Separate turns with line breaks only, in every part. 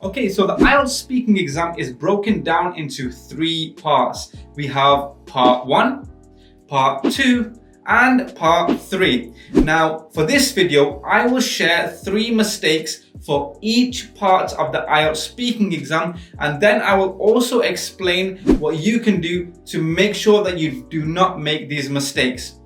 Okay, so the IELTS speaking exam is broken down into three parts. We have part 1, part 2, and part 3. Now, for this video, I will share 3 mistakes for each part of the IELTS speaking exam, and then I will also explain what you can do to make sure that you do not make these mistakes.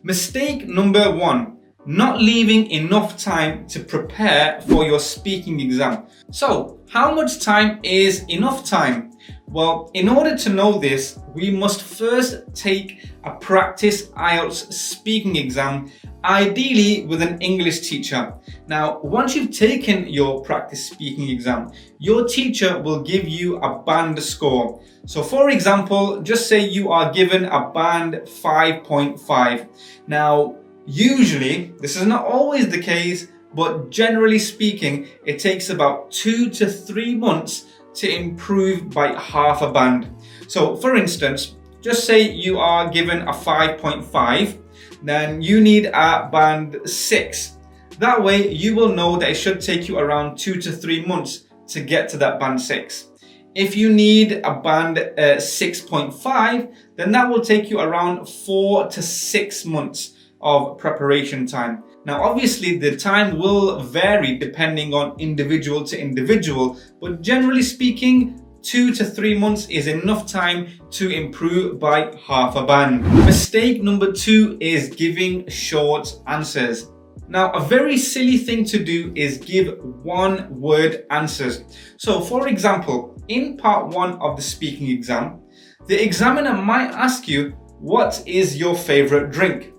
Mistake number 1. Not leaving enough time to prepare for your speaking exam. So, how much time is enough time? Well, in order to know this, we must first take a practice IELTS speaking exam, ideally with an English teacher. Now, once you've taken your practice speaking exam, your teacher will give you a band score. So for example, just say you are given a band 5.5. Now, usually, this is not always the case, but generally speaking, it takes about 2 to 3 months to improve by half a band. So for instance, just say you are given a 5.5, then you need a band 6. That way you will know that it should take you around 2 to 3 months to get to that band 6. If you need a band 6.5, then that will take you around 4 to 6 months of preparation time. Now, obviously, the time will vary depending on individual to individual, but generally speaking, 2 to 3 months is enough time to improve by half a band. Mistake number 2 is giving short answers. Now, a very silly thing to do is give one-word answers. So, for example, in part 1 of the speaking exam, the examiner might ask you, what is your favorite drink?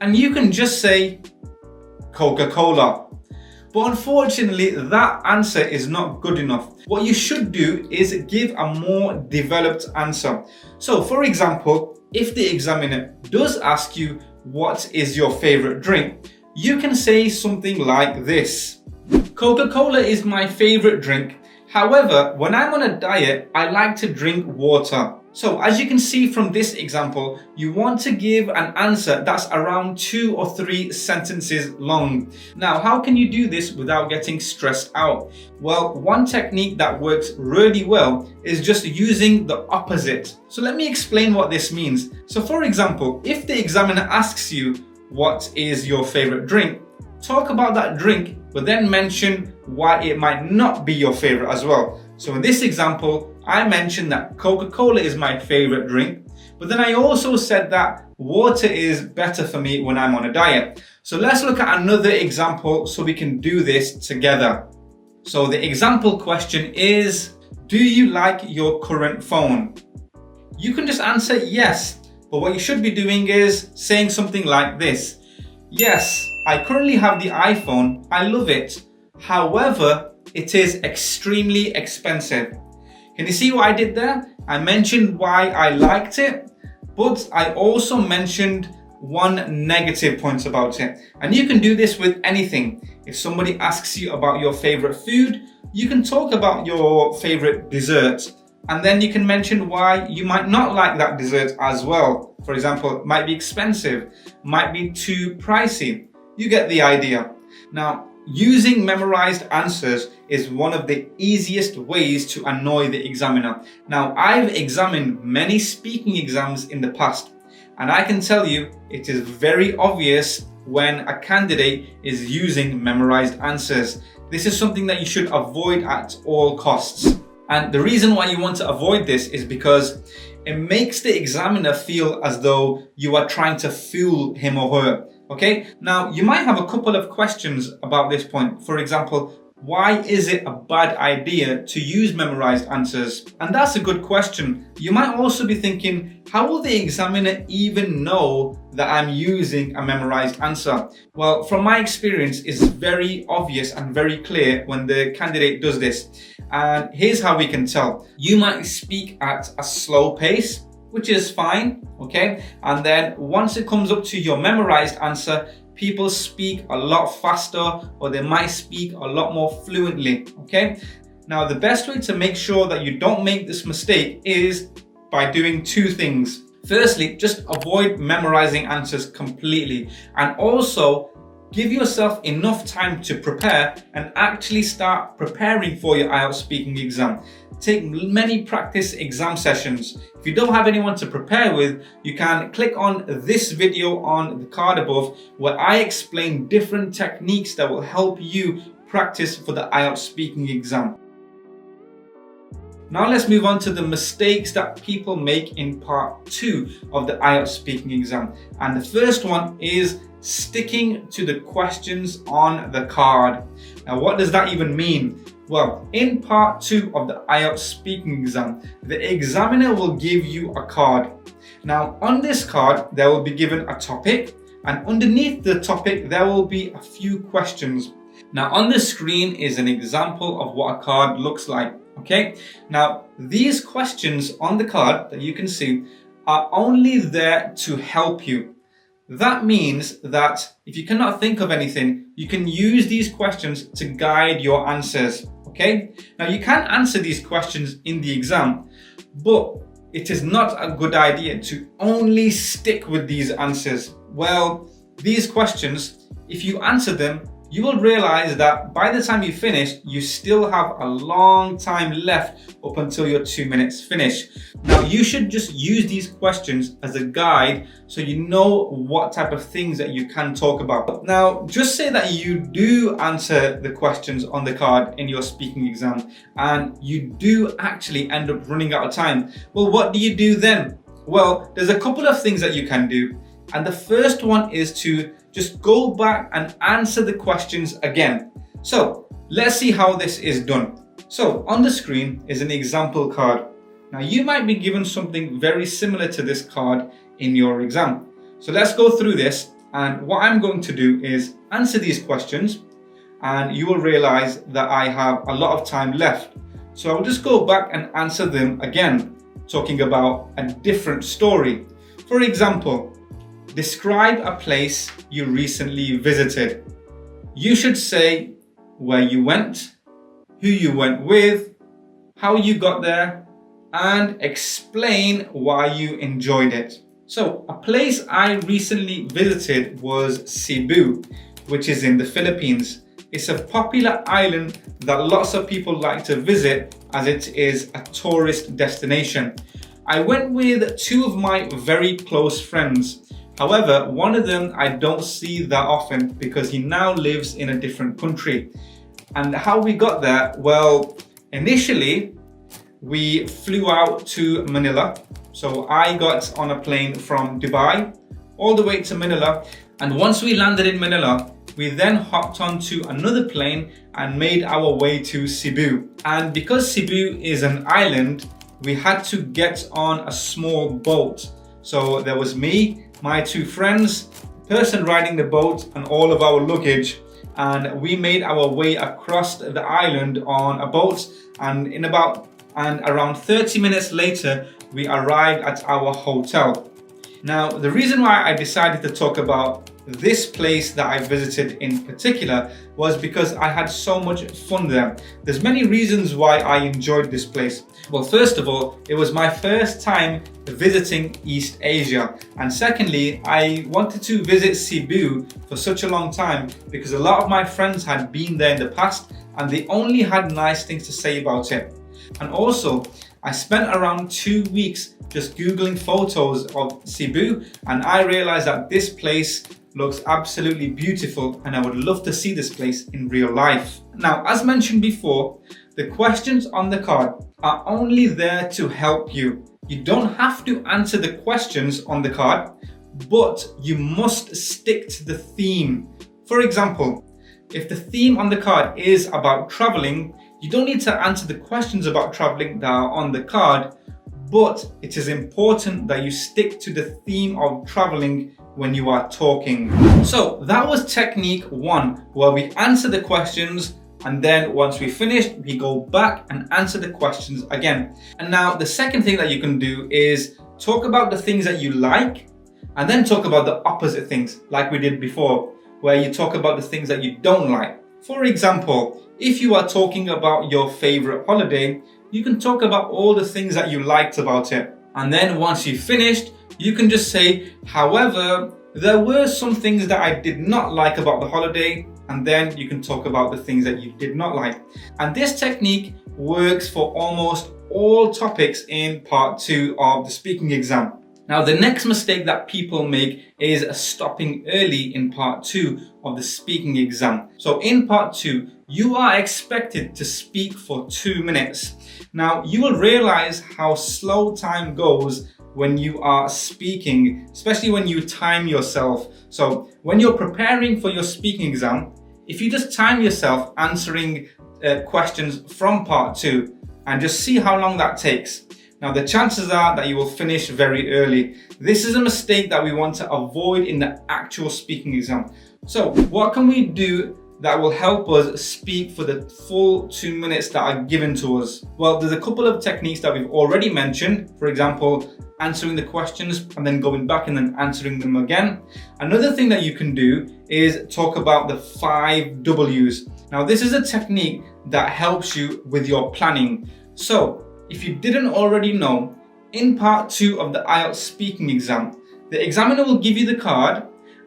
And you can just say Coca-Cola. But unfortunately, that answer is not good enough. What you should do is give a more developed answer. So for example, if the examiner does ask you what is your favorite drink, you can say something like this. Coca-Cola is my favorite drink. However, when I'm on a diet, I like to drink water. So as you can see from this example, you want to give an answer that's around 2 or 3 sentences long. Now, how can you do this without getting stressed out? Well, one technique that works really well is just using the opposite. So let me explain what this means. So for example, if the examiner asks you, what is your favorite drink? Talk about that drink, but then mention why it might not be your favorite as well. So in this example, I mentioned that Coca-Cola is my favorite drink, but then I also said that water is better for me when I'm on a diet. So let's look at another example so we can do this together. So the example question is, do you like your current phone? You can just answer yes, but what you should be doing is saying something like this. Yes, I currently have the iPhone. I love it. However, it is extremely expensive. Can you see what I did there? I mentioned why I liked it, but I also mentioned one negative point about it. And you can do this with anything. If somebody asks you about your favorite food, you can talk about your favorite dessert. And then you can mention why you might not like that dessert as well. For example, it might be expensive, might be too pricey. You get the idea. Now, using memorized answers is one of the easiest ways to annoy the examiner. Now, I've examined many speaking exams in the past, and I can tell you it is very obvious when a candidate is using memorized answers. This is something that you should avoid at all costs. And the reason why you want to avoid this is because it makes the examiner feel as though you are trying to fool him or her. Okay, now you might have a couple of questions about this point. For example, why is it a bad idea to use memorized answers? And that's a good question. You might also be thinking, how will the examiner even know that I'm using a memorized answer? Well, from my experience, it's very obvious and very clear when the candidate does this. And here's how we can tell. You might speak at a slow pace, which is fine, okay? And then once it comes up to your memorized answer, people speak a lot faster, or they might speak a lot more fluently, okay? Now, the best way to make sure that you don't make this mistake is by doing 2 things. Firstly, just avoid memorizing answers completely, and also Give yourself enough time to prepare and actually start preparing for your IELTS speaking exam. Take many practice exam sessions. If you don't have anyone to prepare with, you can click on this video on the card above where I explain different techniques that will help you practice for the IELTS speaking exam. Now let's move on to the mistakes that people make in part 2 of the IELTS speaking exam. And the first one is sticking to the questions on the card. Now what does that even mean? Well, in part 2 of the IELTS speaking exam, the examiner will give you a card. Now on this card, there will be given a topic, and underneath the topic, there will be a few questions. Now on the screen is an example of what a card looks like. Okay, now these questions on the card that you can see are only there to help you. That means that if you cannot think of anything, you can use these questions to guide your answers. Okay, now you can answer these questions in the exam, but it is not a good idea to only stick with these answers. Well, these questions, if you answer them, you will realize that by the time you finish, you still have a long time left up until your 2 minutes finish. Now, you should just use these questions as a guide so you know what type of things that you can talk about. Now, just say that you do answer the questions on the card in your speaking exam and you do actually end up running out of time. Well, what do you do then? Well, there's a couple of things that you can do. And the first one is to just go back and answer the questions again. So let's see how this is done. So on the screen is an example card. Now you might be given something very similar to this card in your exam. So let's go through this, and what I'm going to do is answer these questions, and you will realize that I have a lot of time left. So I'll just go back and answer them again, talking about a different story. For example, describe a place you recently visited. You should say where you went, who you went with, how you got there, and explain why you enjoyed it. So, a place I recently visited was Cebu, which is in the Philippines. It's a popular island that lots of people like to visit as it is a tourist destination. I went with 2 of my very close friends. However, one of them I don't see that often because he now lives in a different country. And how we got there? Well, initially we flew out to Manila. So I got on a plane from Dubai all the way to Manila. And once we landed in Manila, we then hopped onto another plane and made our way to Cebu. And because Cebu is an island, we had to get on a small boat. So there was me, my 2 friends, the person riding the boat, and all of our luggage. And we made our way across the island on a boat, and around 30 minutes later, we arrived at our hotel. Now, the reason why I decided to talk about this place that I visited in particular was because I had so much fun there. There's many reasons why I enjoyed this place. Well, first of all, it was my first time visiting East Asia. And secondly, I wanted to visit Cebu for such a long time because a lot of my friends had been there in the past and they only had nice things to say about it. And also, I spent around 2 weeks just Googling photos of Cebu, and I realized that this place looks absolutely beautiful and I would love to see this place in real life. Now, as mentioned before, the questions on the card are only there to help you. You don't have to answer the questions on the card, but you must stick to the theme. For example, if the theme on the card is about traveling, you don't need to answer the questions about traveling that are on the card, but it is important that you stick to the theme of traveling when you are talking. So that was technique 1, where we answer the questions, and then once we finished, we go back and answer the questions again. And now the second thing that you can do is talk about the things that you like, and then talk about the opposite things like we did before, where you talk about the things that you don't like. For example, if you are talking about your favorite holiday, you can talk about all the things that you liked about it. And then once you've finished, you can just say, however, there were some things that I did not like about the holiday, and then you can talk about the things that you did not like. And this technique works for almost all topics in part 2 of the speaking exam. Now, the next mistake that people make is stopping early in part 2 of the speaking exam. So in part 2, you are expected to speak for 2 minutes. Now, you will realize how slow time goes when you are speaking, especially when you time yourself. So when you're preparing for your speaking exam, if you just time yourself answering questions from part 2 and just see how long that takes. Now, the chances are that you will finish very early. This is a mistake that we want to avoid in the actual speaking exam. So what can we do that will help us speak for the full 2 minutes that are given to us? Well, there's a couple of techniques that we've already mentioned. For example, answering the questions and then going back and then answering them again. Another thing that you can do is talk about the 5 W's. Now, this is a technique that helps you with your planning. So if you didn't already know, in part 2 of the IELTS speaking exam, the examiner will give you the card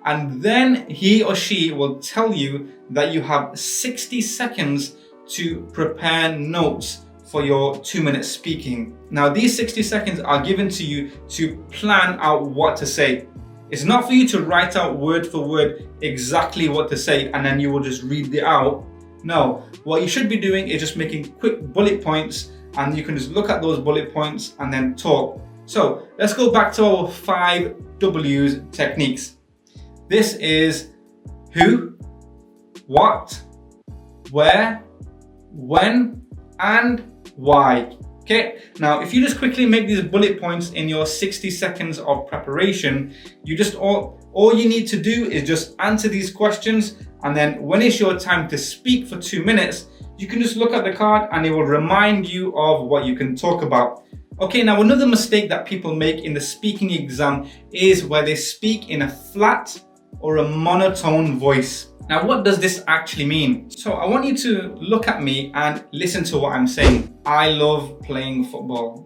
and then he or she will tell you that you have 60 seconds to prepare notes for your 2-minute speaking. Now, these 60 seconds are given to you to plan out what to say. It's not for you to write out word for word exactly what to say and then you will just read it out. No, what you should be doing is just making quick bullet points, and you can just look at those bullet points and then talk. So let's go back to our 5 W's techniques. This is who, what, where, when, and why. Okay, now if you just quickly make these bullet points in your 60 seconds of preparation, you just all you need to do is just answer these questions, and then when it's your time to speak for 2 minutes, you can just look at the card and it will remind you of what you can talk about. Okay, now another mistake that people make in the speaking exam is where they speak in a flat or a monotone voice. Now, what does this actually mean? So I want you to look at me and listen to what I'm saying. I love playing football.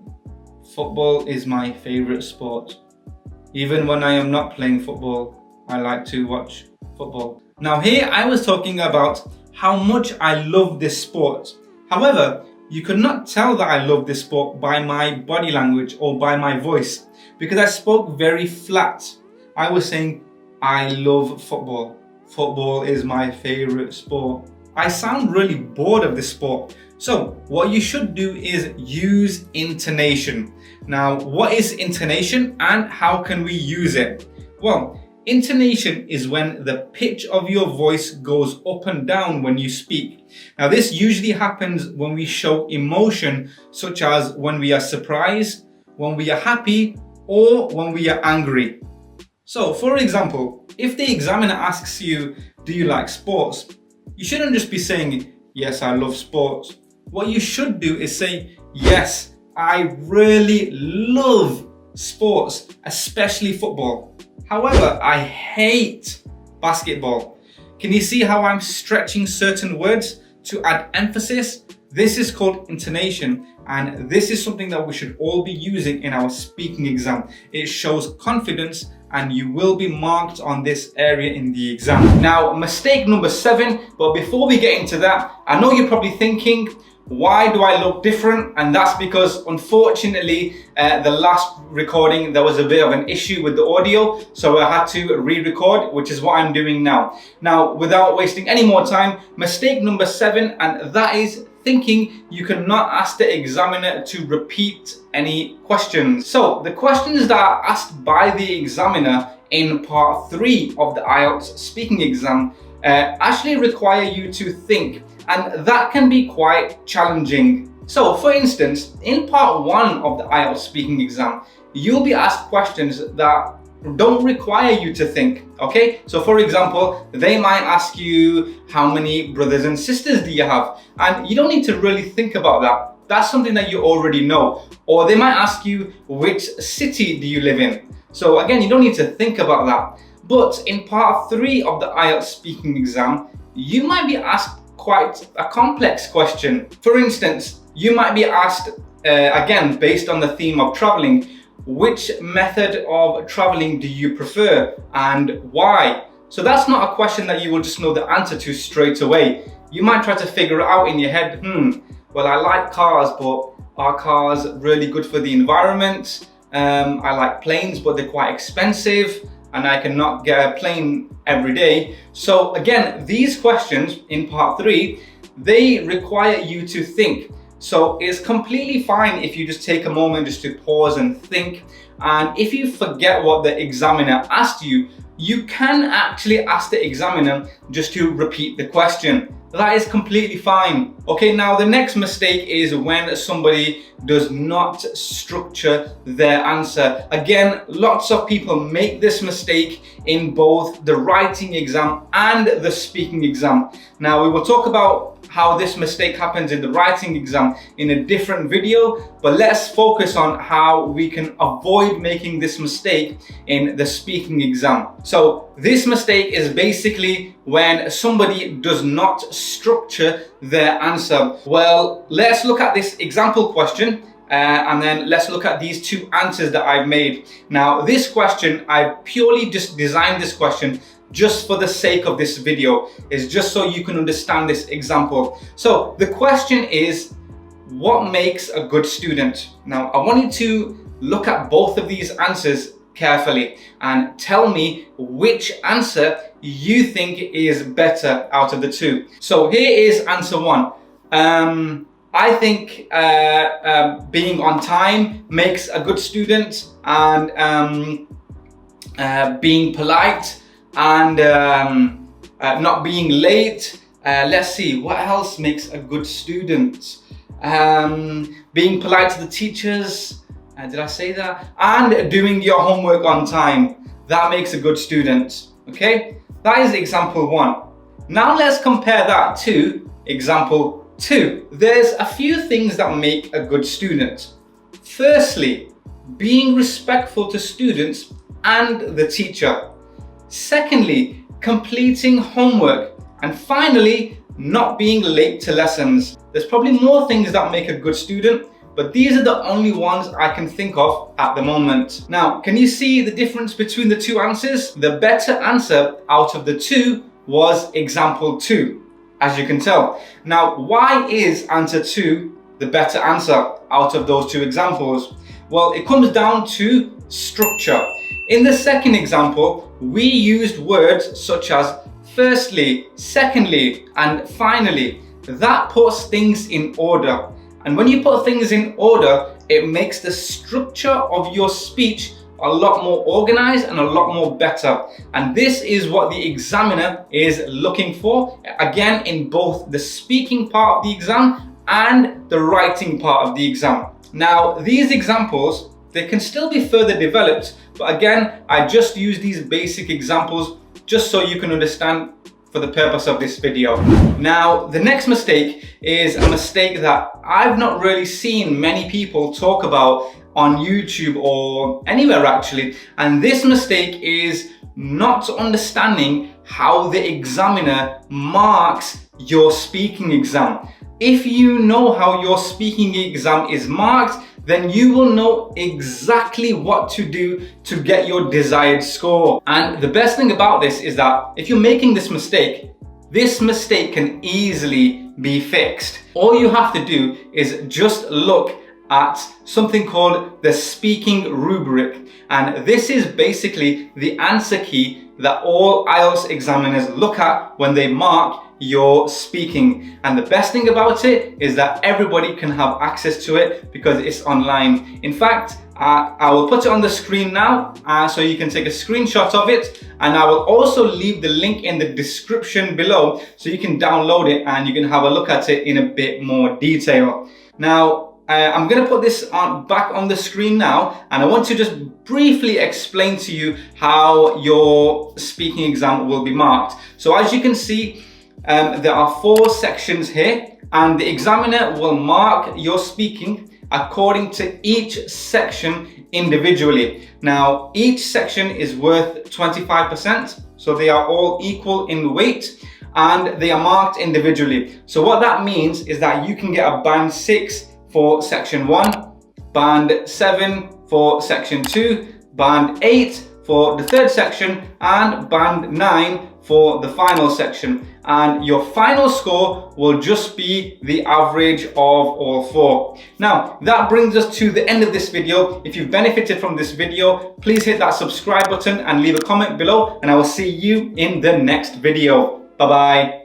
Football is my favorite sport. Even when I am not playing football, I like to watch football. Now here I was talking about how much I love this sport. However, you could not tell that I love this sport by my body language or by my voice because I spoke very flat. I was saying, I love football. Football is my favorite sport. I sound really bored of this sport. So what you should do is use intonation. Now, what is intonation and how can we use it? Well, intonation is when the pitch of your voice goes up and down when you speak. Now, this usually happens when we show emotion, such as when we are surprised, when we are happy, or when we are angry. So, for example, if the examiner asks you, do you like sports? You shouldn't just be saying, yes, I love sports. What you should do is say, yes, I really love sports, especially football. However, I hate basketball. Can you see how I'm stretching certain words to add emphasis? This is called intonation, and this is something that we should all be using in our speaking exam. It shows confidence, and you will be marked on this area in the exam. Now, mistake number 7, but before we get into that, I know you're probably thinking, why do I look different? And that's because unfortunately the last recording there was a bit of an issue with the audio, so I had to re-record, which is what I'm doing now. Now, without wasting any more time, mistake number 7, and that is thinking you cannot ask the examiner to repeat any questions. So the questions that are asked by the examiner in part 3 of the IELTS speaking exam actually require you to think, and that can be quite challenging. So for instance, in part 1 of the IELTS speaking exam, you'll be asked questions that don't require you to think, okay? So for example, they might ask you, how many brothers and sisters do you have? And you don't need to really think about that. That's something that you already know. Or they might ask you, which city do you live in? So again, you don't need to think about that. But in part 3 of the IELTS speaking exam, you might be asked quite a complex question. For instance, you might be asked, again, based on the theme of traveling, which method of traveling do you prefer and why? So that's not a question that you will just know the answer to straight away. You might try to figure it out in your head. Well, I like cars, but are cars really good for the environment? I like planes, but they're quite expensive and I cannot get a plane every day. So again, these questions in part 3, they require you to think. So it's completely fine if you just take a moment just to pause and think. And if you forget what the examiner asked you, you can actually ask the examiner just to repeat the question. That is completely fine. Okay, now the next mistake is when somebody does not structure their answer. Again, lots of people make this mistake in both the writing exam and the speaking exam. Now we will talk about how this mistake happens in the writing exam in a different video, but let's focus on how we can avoid making this mistake in the speaking exam. So this mistake is basically when somebody does not structure their answer. Well, let's look at this example question and then let's look at these 2 answers that I've made. Now this question, I purely just designed this question just for the sake of this video. It's just so you can understand this example. So the question is, what makes a good student? Now I want you to look at both of these answers carefully and tell me which answer you think is better out of the 2. So here is answer 1. I think being on time makes a good student, and being polite and not being late. Let's see, what else makes a good student? Being polite to the teachers. Did I say that? And doing your homework on time. That makes a good student. Okay, that is example 1. Now let's compare that to example 2. There's a few things that make a good student. Firstly, being respectful to students and the teacher. Secondly, completing homework. And finally, not being late to lessons. There's probably more things that make a good student, but these are the only ones I can think of at the moment. Now, can you see the difference between the 2 answers? The better answer out of the 2 was example 2, as you can tell. Now, why is answer 2 the better answer out of those 2 examples? Well, it comes down to structure. In the second example, we used words such as firstly, secondly, and finally. That puts things in order. And when you put things in order, it makes the structure of your speech a lot more organized and a lot more better. And this is what the examiner is looking for, again, in both the speaking part of the exam and the writing part of the exam. Now, these examples, they can still be further developed, but again, I just use these basic examples just so you can understand for the purpose of this video. Now, the next mistake is a mistake that I've not really seen many people talk about on YouTube or anywhere actually. And this mistake is not understanding how the examiner marks your speaking exam. If you know how your speaking exam is marked, then you will know exactly what to do to get your desired score. And the best thing about this is that if you're making this mistake can easily be fixed. All you have to do is just look at something called the speaking rubric. And this is basically the answer key that all IELTS examiners look at when they mark your speaking. And the best thing about it is that everybody can have access to it because it's online. In fact, I will put it on the screen now so you can take a screenshot of it, and I will also leave the link in the description below so you can download it and you can have a look at it in a bit more detail. Now, I'm going to put this back on the screen now, and I want to just briefly explain to you how your speaking exam will be marked. So as you can see, there are 4 sections here, and the examiner will mark your speaking according to each section individually. Now, each section is worth 25%, so they are all equal in weight, and they are marked individually. So what that means is that you can get a band 6 for section 1, band 7 for section 2, band 8 for the third section, and band 9 for the final section. And your final score will just be the average of all 4. Now, that brings us to the end of this video. If you've benefited from this video, please hit that subscribe button and leave a comment below, and I will see you in the next video. Bye-bye.